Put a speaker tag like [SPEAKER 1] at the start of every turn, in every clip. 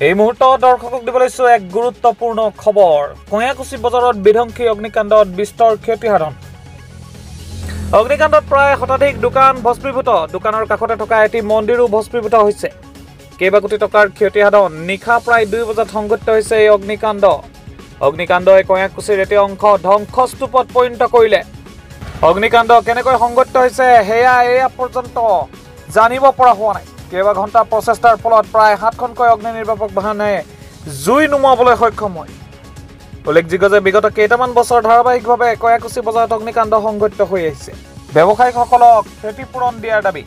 [SPEAKER 1] এই মুহূৰ্তত দৰ্শকক দিব লৈছো এক গুৰুত্বপূৰ্ণ খবৰ। কয়াকুছি বজাৰত বিধ্বংসী অগ্নিকাণ্ডত বিস্তৰ ক্ষতিসাধন। অগ্নিকাণ্ডত প্ৰায় শতাধিক দোকান ভস্মীভূত। দোকানৰ কাষতে থকা এটি মন্দিৰো ভস্মীভূত হৈছে। কেইবা কোটি টকাৰ ক্ষতিসাধন। নিশা প্ৰায় 2 বজাত সংঘটিত হৈছে এই অগ্নিকাণ্ড। অগ্নিকাণ্ডই কয়াকুছিৰ এটি অংশ ধ্বংসস্তূপত পৰিণত কৰিলে। অগ্নিকাণ্ড কেনেকৈ সংঘটিত হৈছে সেয়া এয়া পৰ্যন্ত জানিব পৰা হোৱা নাই। কেইবা ঘণ্টা প্ৰচেষ্টাৰ ফলত প্ৰায় 7খনকৈ অগ্নি নিৰ্বাপক বাহনে জুই নুমুৱাবলৈ সক্ষম হয়। উল্লেখযোগ্য যে বিগত কেইটামান বছৰ ধাৰাবাহিকভাৱে কয়াকুছি বজাৰত অগ্নিকাণ্ড সংঘটিত হৈ আহিছে। ব্যৱসায়ীসকলক ক্ষতিপূৰণ দিয়াৰ দাবী।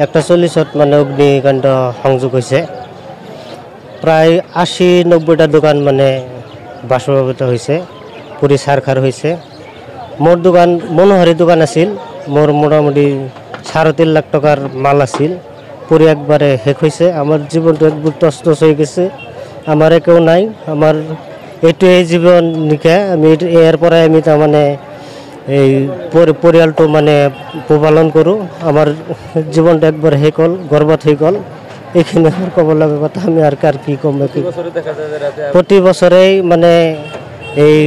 [SPEAKER 2] একটা চল্লিছত মানে অগ্নিকাণ্ড সংযোগ হৈছে। প্ৰায় 80-90টা দোকান মানে বাষ্পীভূত হৈছে, পুৰি ছাৰখাৰ হৈছে। মোৰ দোকান মনোহাৰী দোকান আছিল। মোৰ মোটামুটি 3.5 লাখ টকাৰ মাল আছিল, পুৰি একবাৰে শেষ হৈছে। আমাৰ জীৱনটো একবাৰ তছনছ হৈ গৈছে। আমাৰ একো নাই। আমাৰ এইটোৱে জীৱন নিকা। আমি ইয়াৰ পৰাই আমি তাৰমানে এই পৰিয়ালটো মানে পোহপালন কৰোঁ। আমাৰ জীৱনটো একবাৰ শেষ হ'ল, গৰ্বত হৈ গ'ল। এইখিনি ক'ব লগা কথা। আমি আৰু কি ক'ম। প্ৰতি বছৰেই মানে এই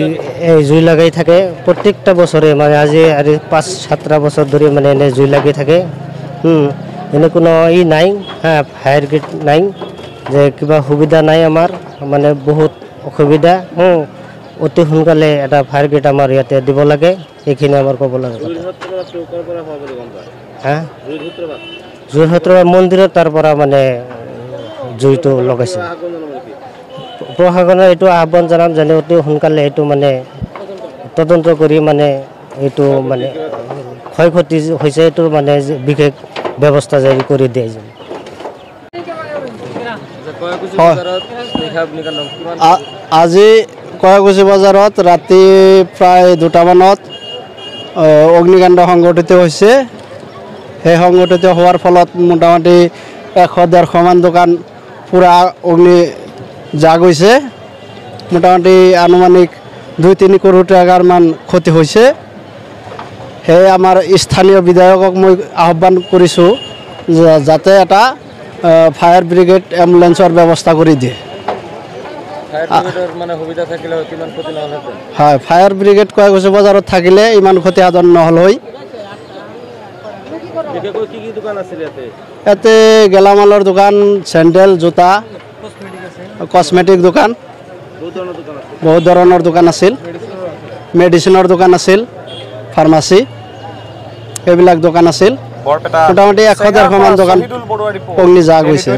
[SPEAKER 2] জুই লাগাই থাকে। প্ৰত্যেকটা বছৰে মানে আজি 5-7টা বছৰ ধৰি মানে এনে জুই লাগি থাকে। এনে কোনো নাই, ফায়াৰ ব্ৰিগেড নাই, যে কিবা সুবিধা নাই। আমাৰ মানে বহুত অসুবিধা। অতি সোনকালে এটা ফায়াৰ ব্ৰিগেড আমাৰ ইয়াতে দিব লাগে। এইখিনি আমাৰ ক'ব লাগে। যোৰহাটৰ মন্দিৰত তাৰ পৰা মানে জুইটো লগাইছে। প্ৰশাসনে এইটো আহ্বান জনাম যেনে অতি সোনকালে এইটো মানে তদন্ত কৰি মানে এইটো মানে ক্ষয়ক্ষতি হৈছে এইটো মানে বিশেষ ব্যৱস্থা জাৰি কৰি দিয়ে।
[SPEAKER 3] আজি কয়াকুছি বজাৰত ৰাতি প্ৰায় 2টামানত অগ্নিকাণ্ড সংঘটিত হৈছে। সেই সংঘটিত হোৱাৰ ফলত মোটামুটি 100-150 মান দোকান পূৰা অগ্নি জাগ হৈছে। মোটামুটি আনুমানিক 2-3 কোটি টকাৰ মান ক্ষতি হৈছে। সেয়ে আমাৰ স্থানীয় বিধায়কক মই আহ্বান কৰিছোঁ যাতে এটা ফায়াৰ ব্ৰিগেড এম্বুলেন্সৰ ব্যৱস্থা কৰি দিয়ে। হয়, ফায়াৰ ব্ৰিগেড কয়াকুছি বজাৰত থাকিলে ইমান ক্ষতিসাধন নহ'ল হয়। ইয়াতে গেলামালৰ দোকান, চেণ্ডেল, জোতা, কছমেটিক দোকান, বহুত ধৰণৰ দোকান আছিল। মেডিচিনৰ দোকান আছিল, ফাৰ্মাচী, এইবিলাক দোকান আছিল। মোটামুটি 100-150 মান দোকান অগ্নিজাগ হৈছে।